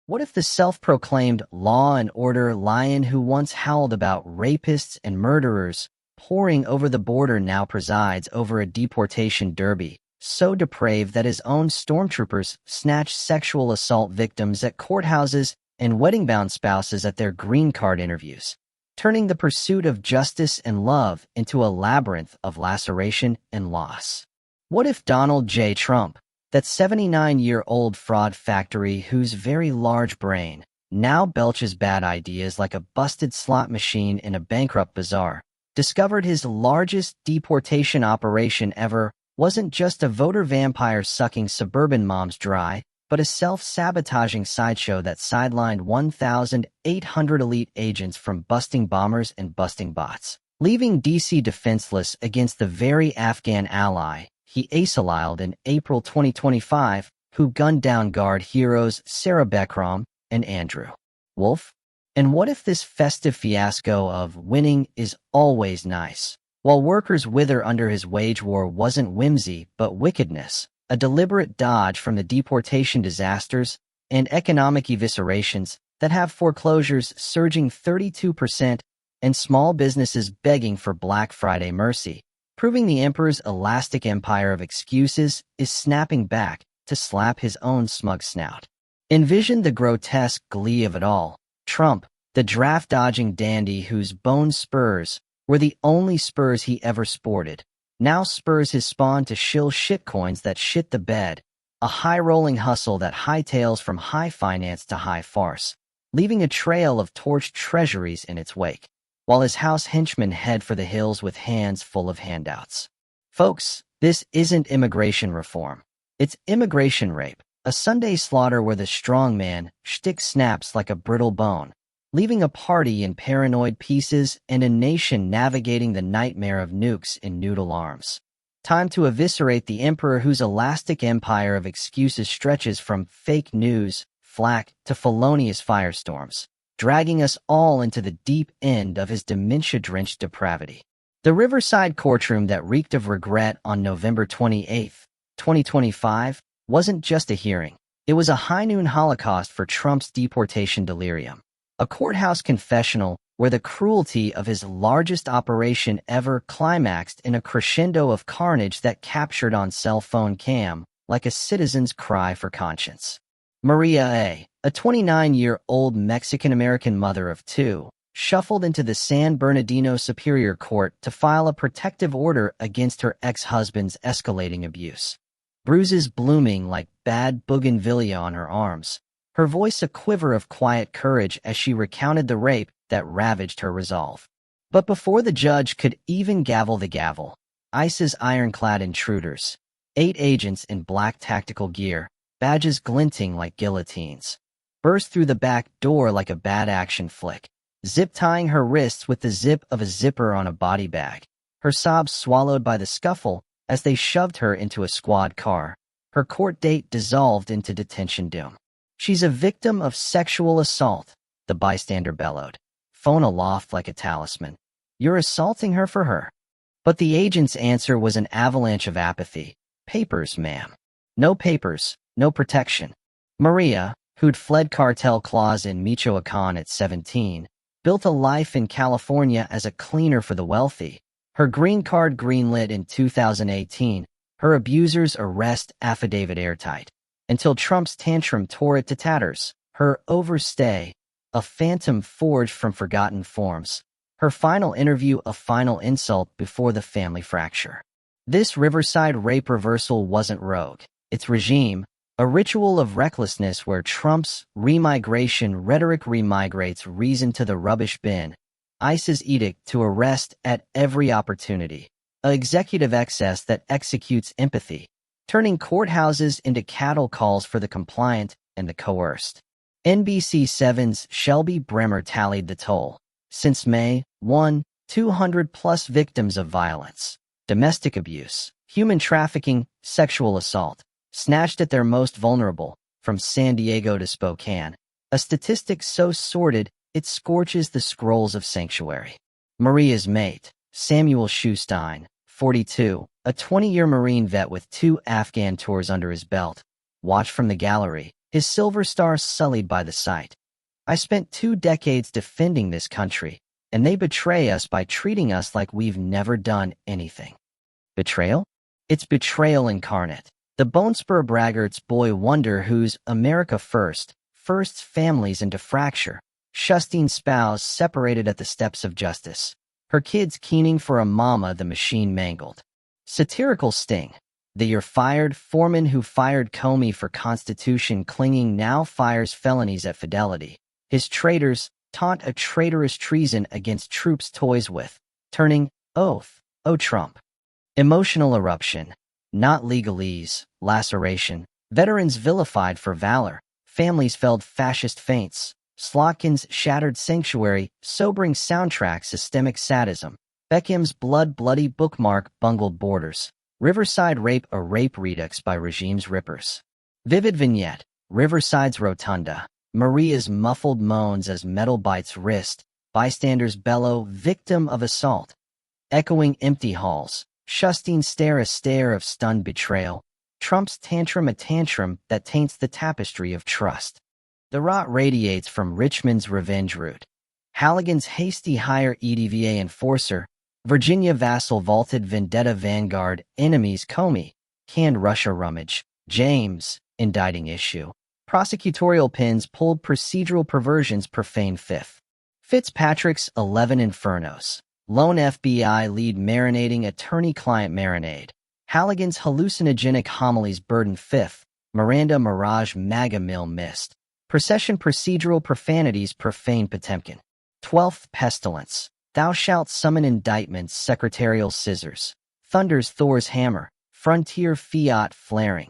What if the self-proclaimed law and order lion who once howled about rapists and murderers pouring over the border now presides over a deportation derby, so depraved that his own stormtroopers snatch sexual assault victims at courthouses and wedding-bound spouses at their green card interviews, turning the pursuit of justice and love into a labyrinth of laceration and loss? What if Donald J. Trump, that 79-year-old fraud factory whose very large brain now belches bad ideas like a busted slot machine in a bankrupt bazaar, discovered his largest deportation operation ever wasn't just a voter vampire sucking suburban moms dry, but a self-sabotaging sideshow that sidelined 1,800 elite agents from busting bombers and busting bots, leaving D.C. defenseless against the very Afghan ally he assailed in April 2025, who gunned down Guard heroes Sarah Beckrom and Andrew Wolf? And what if this festive fiasco of winning is always nice, while workers wither under his wage war, wasn't whimsy but wickedness, a deliberate dodge from the deportation disasters and economic eviscerations that have foreclosures surging 32% and small businesses begging for Black Friday mercy, proving the emperor's elastic empire of excuses is snapping back to slap his own smug snout? Envision the grotesque glee of it all. Trump, the draft-dodging dandy whose bone spurs were the only spurs he ever sported, now spurs his spawn to shill shitcoins that shit the bed, a high-rolling hustle that hightails from high finance to high farce, leaving a trail of torched treasuries in its wake, while his house henchmen head for the hills with hands full of handouts. Folks, this isn't immigration reform. It's immigration rape, a Sunday slaughter where the strongman shtick snaps like a brittle bone, leaving a party in paranoid pieces and a nation navigating the nightmare of nukes in noodle arms. Time to eviscerate the emperor whose elastic empire of excuses stretches from fake news, flack, to felonious firestorms, dragging us all into the deep end of his dementia-drenched depravity. The Riverside courtroom that reeked of regret on November 28, 2025, wasn't just a hearing. It was a high-noon holocaust for Trump's deportation delirium. A courthouse confessional where the cruelty of his largest operation ever climaxed in a crescendo of carnage that captured on cell phone cam like a citizen's cry for conscience. Maria a 29-year-old Mexican-American mother of two, shuffled into the San Bernardino Superior Court to file a protective order against her ex-husband's escalating abuse. Bruises blooming like bad bougainvillea on her arms, her voice a quiver of quiet courage as she recounted the rape that ravaged her resolve. But before the judge could even gavel the gavel, ICE's ironclad intruders, 8 agents in black tactical gear, badges glinting like guillotines, burst through the back door like a bad action flick, zip-tying her wrists with the zip of a zipper on a body bag, her sobs swallowed by the scuffle as they shoved her into a squad car, her court date dissolved into detention doom. "She's a victim of sexual assault," the bystander bellowed, phone aloft like a talisman. "You're assaulting her for her." But the agent's answer was an avalanche of apathy. "Papers, ma'am." No papers, no protection. Maria, who'd fled cartel claws in Michoacan at 17, built a life in California as a cleaner for the wealthy. Her green card greenlit in 2018, her abuser's arrest affidavit airtight, until Trump's tantrum tore it to tatters. Her overstay, a phantom forged from forgotten forms. Her final interview, a final insult before the family fracture. This Riverside rape reversal wasn't rogue. It's regime, a ritual of recklessness where Trump's remigration rhetoric remigrates reason to the rubbish bin. ICE's edict to arrest at every opportunity. An executive excess that executes empathy, turning courthouses into cattle calls for the compliant and the coerced. NBC 7's Shelby Bremer tallied the toll. Since May 1, 200-plus victims of violence, domestic abuse, human trafficking, sexual assault, snatched at their most vulnerable, from San Diego to Spokane, a statistic so sordid it scorches the scrolls of sanctuary. Maria's mate, Samuel Schustine, 42, a 20-year Marine vet with 2 Afghan tours under his belt, watched from the gallery, his silver star sullied by the sight. I spent 2 decades defending this country, and they betray us by treating us like we've never done anything. Betrayal? It's betrayal incarnate. The Bonespur braggarts boy wonder whose America first families into fracture. Shustine's spouse separated at the steps of justice. Her kids keening for a mama the machine mangled. Satirical sting. The "you're fired" foreman who fired Comey for Constitution clinging now fires felonies at Fidelity. His traitors taunt a traitorous treason against troops toys with. Turning oath. Oh Trump. Emotional eruption. Not legalese. Laceration. Veterans vilified for valor. Families felled fascist feints. Slotkin's shattered sanctuary. Sobering soundtrack. Systemic sadism. Beckham's bloody bookmark. Bungled borders. Riverside rape, a rape redux by regime's rippers. Vivid vignette. Riverside's rotunda. Maria's muffled moans as metal bites wrist. Bystanders bellow, victim of assault. Echoing empty halls. Shustine's stare, a stare of stunned betrayal. Trump's tantrum, a tantrum that taints the tapestry of trust. The rot radiates from Richmond's revenge route. Halligan's hasty hire, EDVA enforcer. Virginia vassal vaulted vendetta vanguard. Enemies Comey. Canned Russia rummage. James, indicting issue. Prosecutorial pins pulled, procedural perversions profane fifth. Fitzpatrick's 11 Infernos. Lone FBI lead marinating attorney-client marinade. Halligan's hallucinogenic homilies burden fifth. Miranda Mirage MAGA mill missed. Procession procedural profanities profane Potemkin. 12th Pestilence. Thou shalt summon indictments, secretarial scissors. Thunders Thor's hammer. Frontier fiat flaring.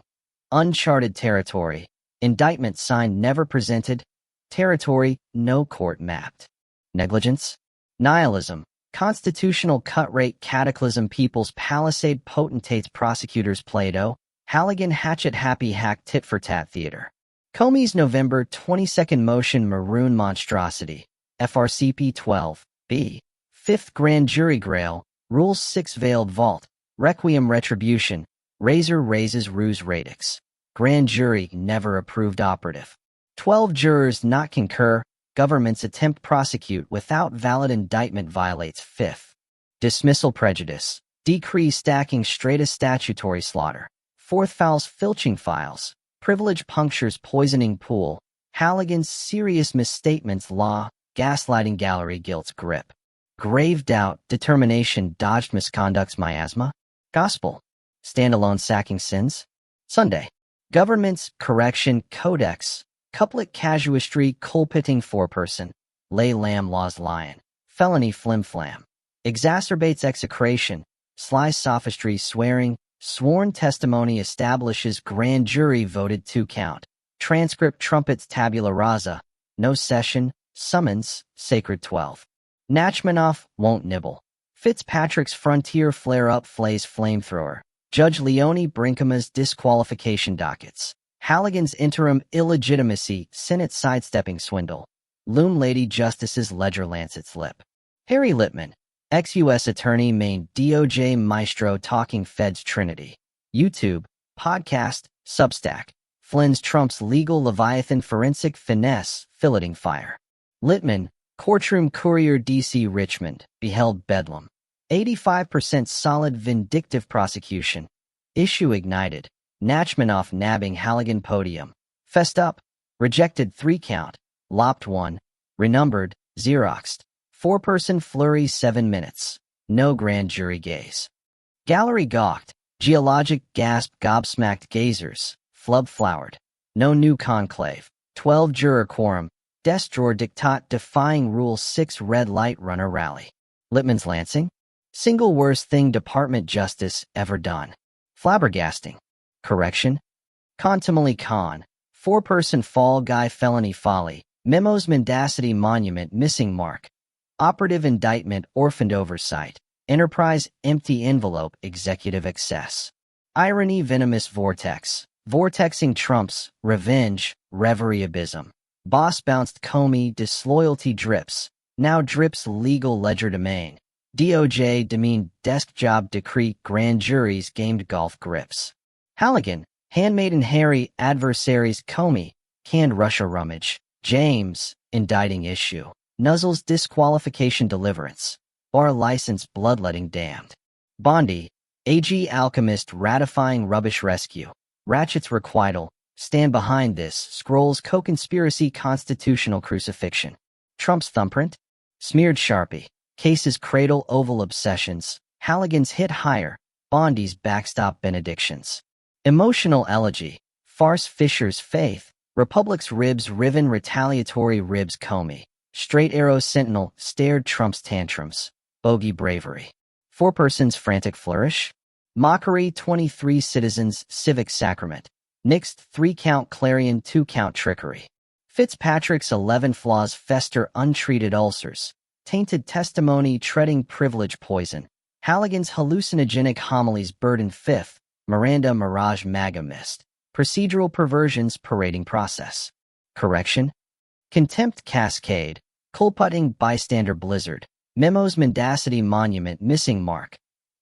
Uncharted territory. Indictment signed never presented. Territory no court mapped. Negligence. Nihilism. Constitutional cut rate cataclysm. People's palisade potentates prosecutors Plato. Halligan hatchet happy hack tit for tat theater. Comey's November 22nd motion maroon monstrosity. FRCP 12. B. 5th Grand Jury Grail. Rules 6 Veiled Vault. Requiem Retribution. Razor raises ruse radix. Grand Jury never approved operative. 12 jurors not concur. Government's attempt prosecute without valid indictment violates 5th. Dismissal prejudice. Decree stacking straightest statutory slaughter. 4th fouls filching files. Privilege punctures poisoning pool. Halligan's serious misstatements law. Gaslighting gallery guilt's grip. Grave doubt, determination dodged misconduct's miasma. Gospel. Standalone sacking sins. Sunday. Government's correction codex. Couplet casuistry culpiting foreperson. Lay lamb laws lion. Felony flimflam. Exacerbates execration. Sly sophistry swearing. Sworn testimony establishes grand jury voted 2 count. Transcript trumpets tabula rasa. No session. Summons. Sacred 12. Nachmanoff won't nibble. Fitzpatrick's frontier flare-up flays flamethrower. Judge Leone Brinkema's disqualification dockets. Halligan's interim illegitimacy, Senate sidestepping swindle. Loom Lady Justice's ledger lancet's lip. Harry Littman, ex-U.S. attorney main DOJ maestro talking feds trinity. YouTube, podcast, Substack. Flynn's Trump's legal Leviathan forensic finesse, filleting fire. Littman, courtroom courier D.C. Richmond, beheld bedlam. 85% solid vindictive prosecution. Issue ignited. Nachmanoff nabbing Halligan podium. Fessed up. Rejected 3 count. Lopped 1. Renumbered. Xeroxed. 4-person flurry 7 minutes. No grand jury gaze. Gallery gawked. Geologic gasp gobsmacked gazers. Flub flowered. No new conclave. 12-juror quorum. Desk drawer diktat defying Rule 6 red light runner rally. Littman's Lansing? Single worst thing Department Justice ever done. Flabbergasting. Correction. Contumely con. 4-person fall guy felony folly. Memos mendacity monument missing mark. Operative indictment orphaned oversight. Enterprise empty envelope executive excess. Irony venomous vortex. Vortexing Trump's revenge reverie abysm. Boss bounced Comey disloyalty drips. Now drips legal ledger domain. DOJ demeaned desk job decree grand juries gamed golf grips. Halligan, handmaiden Harry adversaries Comey. Canned Russia rummage. James, indicting issue. Nuzzle's disqualification deliverance. Bar license bloodletting damned. Bondi, AG alchemist ratifying rubbish rescue. Ratchet's requital. Stand behind this. Scrolls co-conspiracy constitutional crucifixion. Trump's thumbprint. Smeared Sharpie. Case's cradle oval obsessions. Halligan's hit higher. Bondi's backstop benedictions. Emotional elegy. Farce Fisher's faith. Republic's ribs riven retaliatory ribs Comey. Straight arrow sentinel stared Trump's tantrums. Bogey bravery. Four-person's frantic flourish. Mockery 23 citizens civic sacrament. Nixed 3-count clarion 2-count trickery. Fitzpatrick's 11 flaws fester untreated ulcers. Tainted testimony treading privilege poison. Halligan's hallucinogenic homilies burden fifth. Miranda mirage maga mist. Procedural perversions parading process. Correction. Contempt cascade. Culputting bystander blizzard. Memos mendacity monument missing mark.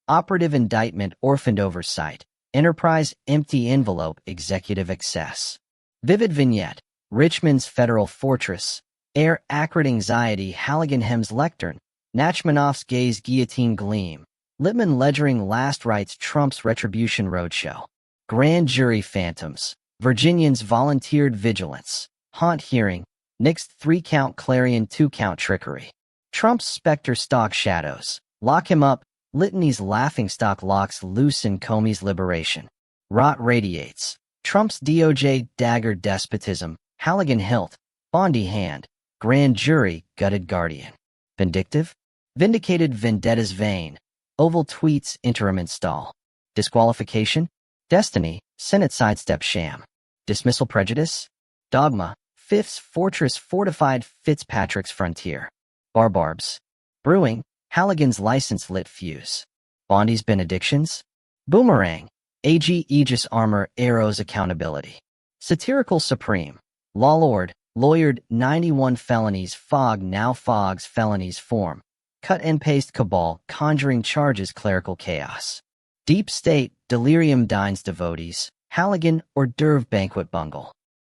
Operative indictment orphaned oversight. Enterprise empty envelope executive excess. Vivid vignette. Richmond's federal fortress. Air acrid anxiety Halligan hems lectern. Nachmanoff's gaze guillotine gleam. Lippmann ledgering last rites Trump's retribution roadshow. Grand jury phantoms. Virginians volunteered vigilance. Haunt hearing. Nixed 3-count clarion 2-count trickery. Trump's specter stalk shadows. Lock him up. Litany's laughingstock locks loose in Comey's liberation. Rot radiates. Trump's DOJ dagger despotism. Halligan hilt. Bondi hand. Grand jury gutted guardian. Vindictive. Vindicated vendetta's vein. Oval tweets interim install. Disqualification. Destiny. Senate sidestep sham. Dismissal prejudice. Dogma. Fifth's fortress fortified Fitzpatrick's frontier. Barbarbs. Brewing. Halligan's license lit fuse. Bondi's benedictions. Boomerang. AG Aegis armor arrows accountability. Satirical supreme. Lawlord. Lawyered 91 felonies fog now fogs felonies form. Cut and paste cabal conjuring charges clerical chaos. Deep state delirium dines devotees. Halligan hors d'oeuvre banquet bungle.